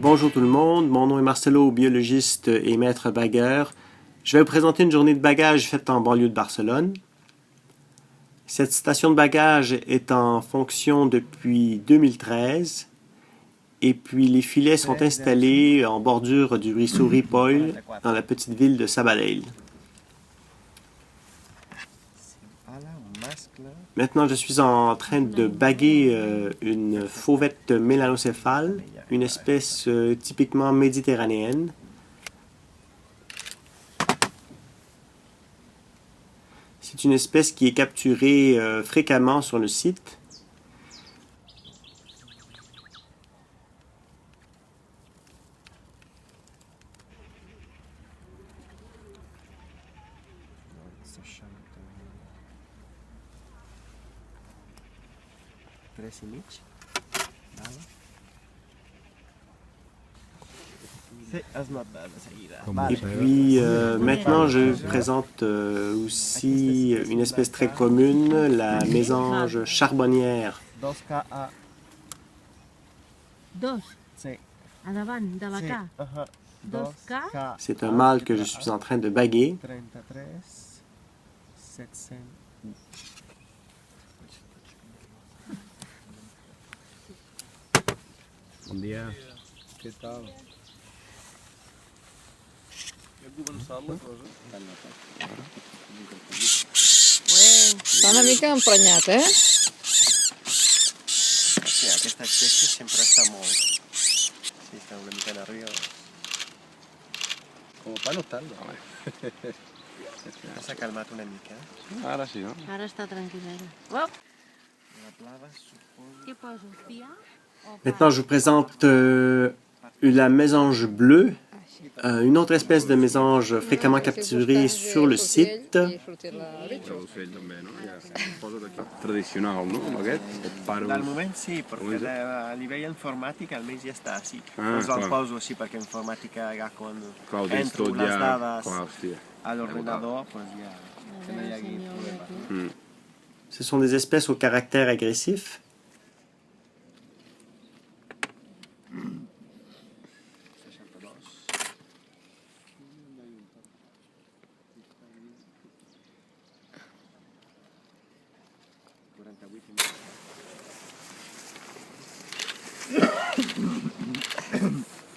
Bonjour tout le monde, mon nom est Marcelo, biologiste et maître bagueur. Je vais vous présenter une journée de bagage faite en banlieue de Barcelone. Cette station de bagage est en fonction depuis 2013 et puis les filets sont installés en bordure du ruisseau Ripoll dans la petite ville de Sabadell. Maintenant, je suis en train de baguer une fauvette mélanocéphale, une espèce typiquement méditerranéenne. C'est une espèce qui est capturée fréquemment sur le site. Et puis maintenant je présente aussi une espèce très commune, la mésange charbonnière. C'est un mâle que je suis en train de baguer. Bon dia. Què tal? Està una mica emprenyat, Sí, aquesta espècie sempre està molt. Sí, està una mica nerviosa. Com pa no tant, home. S'ha calmat una mica. Ara sí, no? Ara està tranquil·leta. Oh! Què poso? Pia? Maintenant, je vous présente la mésange bleue, une autre espèce de mésange fréquemment capturée sur le site. L'ocell també, no? Ja posa d'aquí. Tradicional, no? Aquest? Del moment sí, perquè a nivell informàtic almenys ja està així. Ah, Doncs el clar. poso així perquè informàtica ja quan Clar, ho tens entro tot les ja... dades Clar, hòstia. a l'ordinador, doncs ja que no hi hagi problema. Ce sont des espèces au caractère agressif.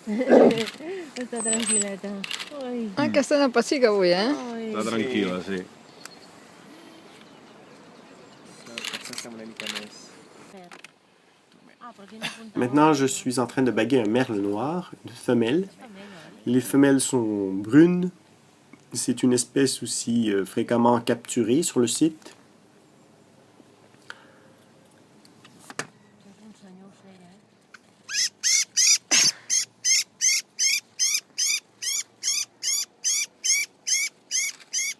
Està tranquil·leta. Ai, Aquesta no pessiga avui, ai. Està tranquil·la, sí. Potser sembla una mica més... Ah, però quina punta. Maintenant, je suis en train de baguer un merle noir, une femelle. Les femelles sont brunes. C'est une espèce aussi fréquemment capturée sur le site. És un senyor ocell,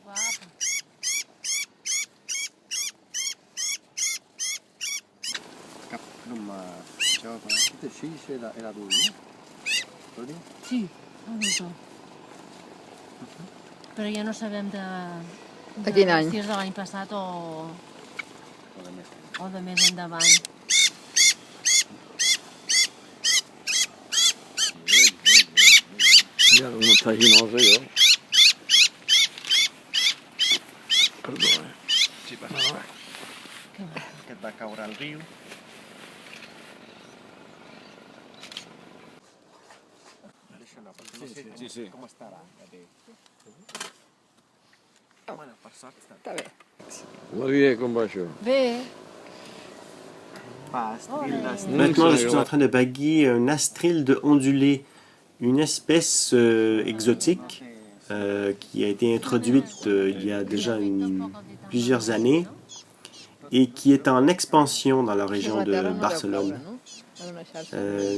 Guapa. Cap ploma jove. Aquest així era adult, no? Sí, adulto. Però ja no sabem de quin any? si és de l'any passat o de més endavant. Ja no està ginosa, jo. Perdó, Sí, passa res. Aquest va caure al riu. Això no, perquè no sé Sí. com estarà. Bueno, per sort està. Està bé. Bon dia, com va això? Bé. Pas, Maintenant, je suis en train de baguer un astrilde ondulé, une espèce exotique qui a été introduite il y a déjà plusieurs années et qui est en expansion dans la région de Barcelone.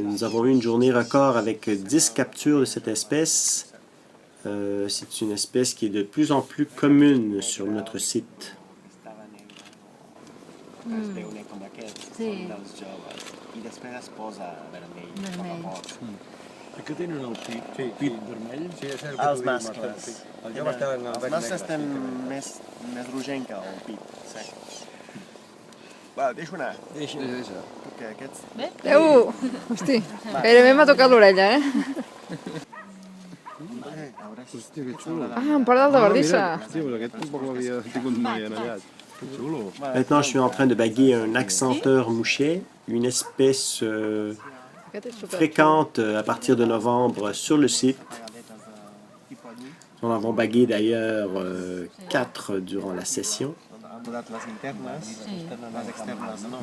Nous avons eu une journée record avec 10 captures de cette espèce. C'est une espèce qui est de plus en plus commune sur notre site. Es veu com aquests, Sí. són dels joves. I després es posa vermell. Vermell. Com a poc. Que tenen el pit vermell? Sí, és cert Els mascles. El jove està en el Els bec mascles negre. tenen més rogenc que el pit. Sí. Va, deixo anar. Deixa. que aquests... Adéu! Hosti, gairebé m'ha tocat l'orella, eh? A veure si... Hòstia, que xulo. Ah, en part del de Bardissa. Sí, però aquest tampoc l'havia tingut mai en allà. Que xulo. Maintenant, je suis en train de baguer un accenteur mouchet, une espèce Aquest és super. fréquente à partir de novembre sur le site. Pagadetes de tipus allí. Nous en avons bagué d'ailleurs 4 durant la session. Han mudat les internes, les externes no.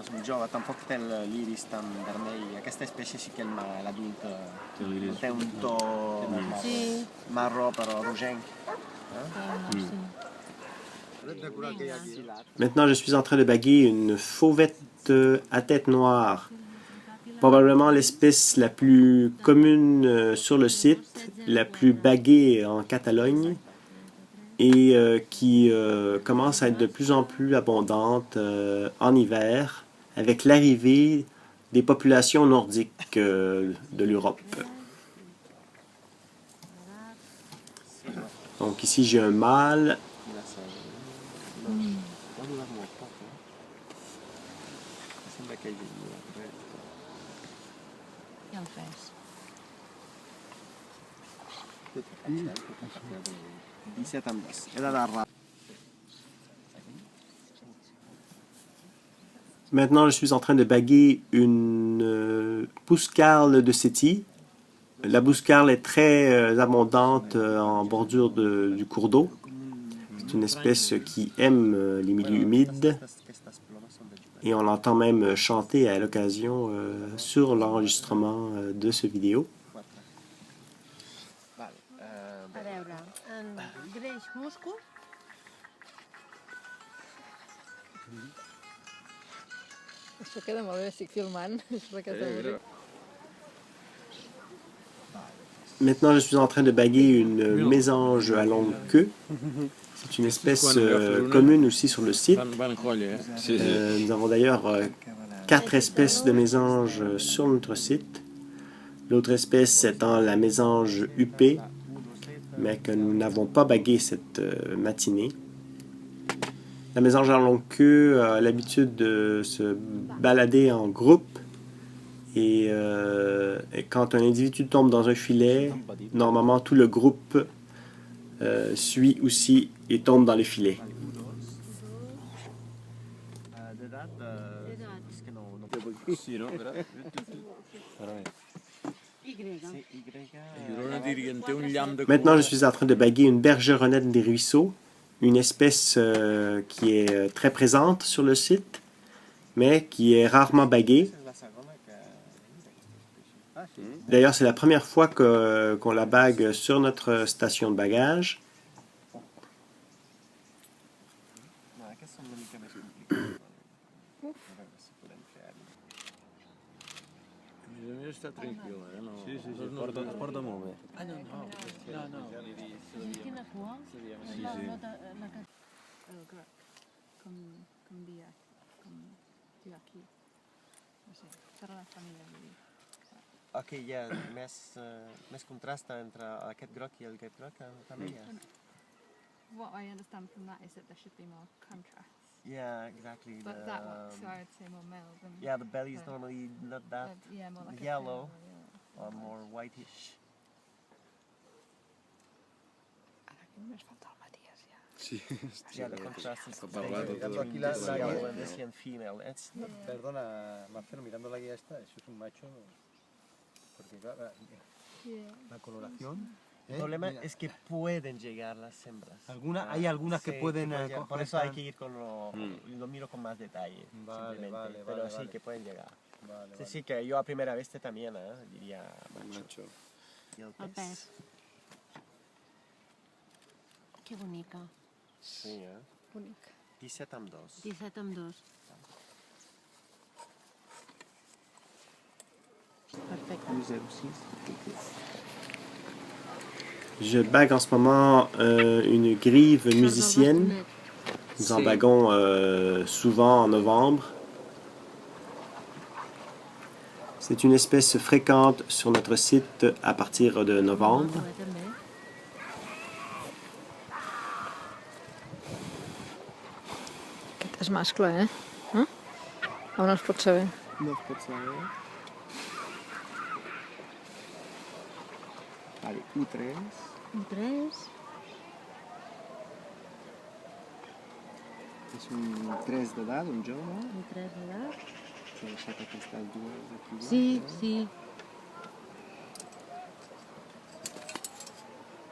És un jove, tampoc té l'iris tan vermell. Aquesta espècie sí que l'adult té un to Sí, marró però rogenc. sí. Maintenant, je suis en train de baguer une fauvette à tête noire. Probablement l'espèce la plus commune sur le site, la plus baguée en Catalogne et qui commence à être de plus en plus abondante en hiver avec l'arrivée des populations nordiques de l'Europe. Donc ici j'ai un mâle. Ha durat molt poc, Sembla que ell... Ja el fes. 17 amb 2. He d'anar ràpid. Maintenant, je suis en train de baguer une bouscarle de Séti. La bouscarle est très abondante en bordure du cours d'eau. C'est une espèce qui aime les milieux humides Aquestes plomes són de jugar. et on l'entend même chanter à l'occasion sur l'enregistrement de ce vidéo. Vale. A veure, en greix muscul, Això queda molt bé, estic filmant. És per aquesta música. Maintenant, je suis en train de baguer une mésange à longue queue. C'est une espèce commune aussi sur le site. Van colla, eh? Sí, sí. Nous avons d'ailleurs 4 espèces de mésanges sur notre site. L'autre espèce étant la mésange huppée, mais que nous n'avons pas bagué cette matinée. La mésange à longue queue a l'habitude de se balader en groupe et quand un individu tombe dans un filet, normalement tout le groupe suit aussi et tombe dans le filet. D'edat... És que no... Sí, no? Espera. Y. Sí, Y... Girona diria que té un llamp de... Maintenant, je suis en train de baguer une bergeronnette des ruisseaux, une espèce qui est très présente sur le site, mais qui est rarement baguée. És la segona que... Ah, sí. D'ailleurs, c'est la première fois qu'on la bague sur notre station de bagage. No, aquests són una mica més complicats. A veure si podem fer-ho. A més està tranquil·la, eh? No, sí, sí, sí. Porta molt bé. Quina cua? Sí, La, sí. la que... El groc, com dia, com dia aquí. No sé, per la família, vull dir. Ok, hi ha més contrast entre aquest groc i el groc també hi ha. What I understand from that is that there should be more contrast. Yeah, exactly. But that one, so I would say more male than... Yeah, the belly is normally not that yeah, more like yellow a pale, or more whitish. Ara que només falta el Matías, ja. Sí, Yeah, the contrast is parlat big. tot aquí la Yellow guía. and this and female. It's Perdona, Marcelo, mirando la guía esta, eso es un macho. Porque claro, la coloración. el problema es que pueden llegar las hembras. Hay algunas que Sí, pueden. llegar. Por eso hay que ir con lo miro con más detalle. Vale, simplemente. vale, Pero vale, sí vale. que pueden llegar. Vale, Sí, sí, que yo a primera vista también diría macho. Y el El pez. pes. Que bonica. Sí, Bonic. 17 amb 2. 17 amb 2. Perfecte. Je bague en ce moment une grive musicienne. Nous en baguons souvent en novembre. C'est une espèce fréquente sur notre site à partir de novembre. També. Aquest és mascle, eh? On no es pot saber. No es pot saber. Vale, U3. Un 3. És un 3 d'edat, un jove. Un 3 d'edat. S'ha deixat aquestes dues aquí. Sí, sí.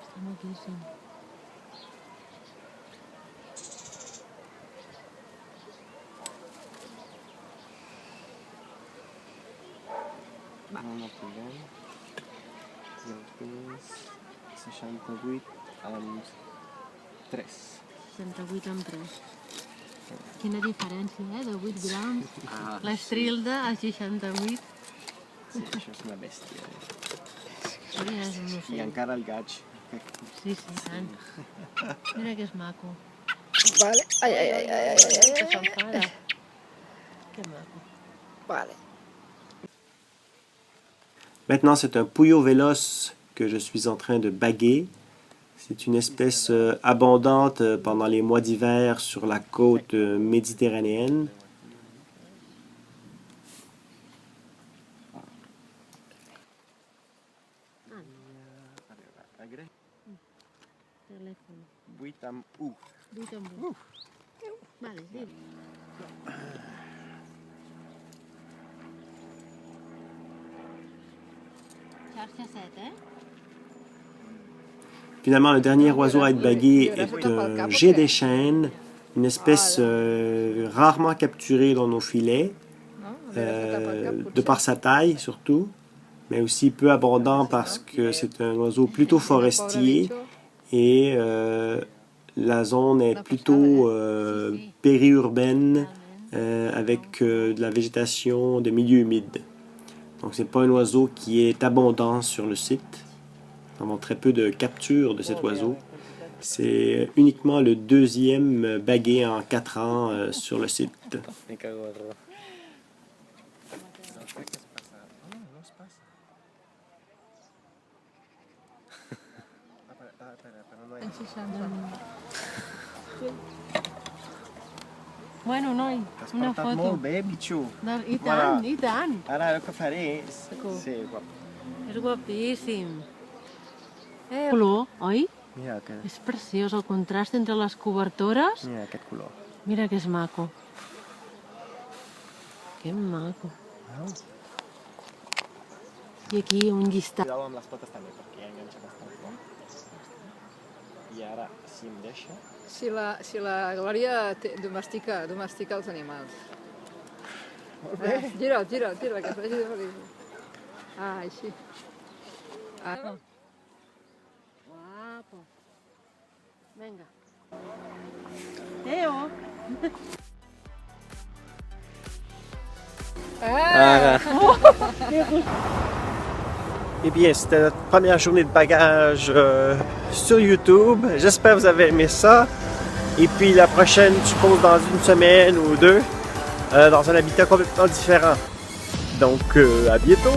Està maquíssim. No podem. I el pes 68 amb 3. 68 amb 3. Quina diferència, de 8 grams. L'estrilda a 68. Sí, això és una bèstia. Sí, és un I ocell. encara el gaig. Sí, tant. Mira que és maco. Vale. Ai, ai, ai, ai, ai, ai. Que s'enfada. Que maco. Vale. Maintenant, c'est un Puyo véloce que je suis en train de baguer. C'est une espèce abondante pendant les mois d'hiver sur la côte méditerranéenne. Telèfon. 8 amb 1. 8 amb 1. Vale, sí. Xarxa 7, eh? Finalement, le dernier oiseau à être bagué est un jet des chênes, une espèce rarement capturée dans nos filets, de par sa taille surtout, mais aussi peu abondant parce que c'est un oiseau plutôt forestier et la zone est plutôt périurbaine avec de la végétation de milieu humide. Donc c'est pas un oiseau qui est abondant sur le site. Nous avons très peu de captures de cet oiseau. C'est uniquement le deuxième bagué en 4 ans sur le site. Me cago en ro. Crec que es passa. No es passa. Però no hi Bueno, noi, T'has una portat foto. molt bé, bitxo. I tant, i tant. Ara el que faré és... Com? Sí, guap. És guapíssim. Color, oi? Mira, que... És preciós el contrast entre les cobertores. Mira aquest color. Mira que és maco. Que maco. Au. I aquí un llistat. Cuidado amb les potes també, perquè ja enganxa bastant fort. I ara, si em deixa... Si la Glòria domestica els animals. Molt bé. Gira'l, que es vegi de feliç. Ah, així. Ah. Guapo. Vinga. Teo. Eh bien, c'était notre première journée de bagage sur YouTube. J'espère que vous avez aimé ça. Et puis la prochaine, je suppose, dans une semaine ou deux, dans un habitat complètement différent. Donc, à bientôt!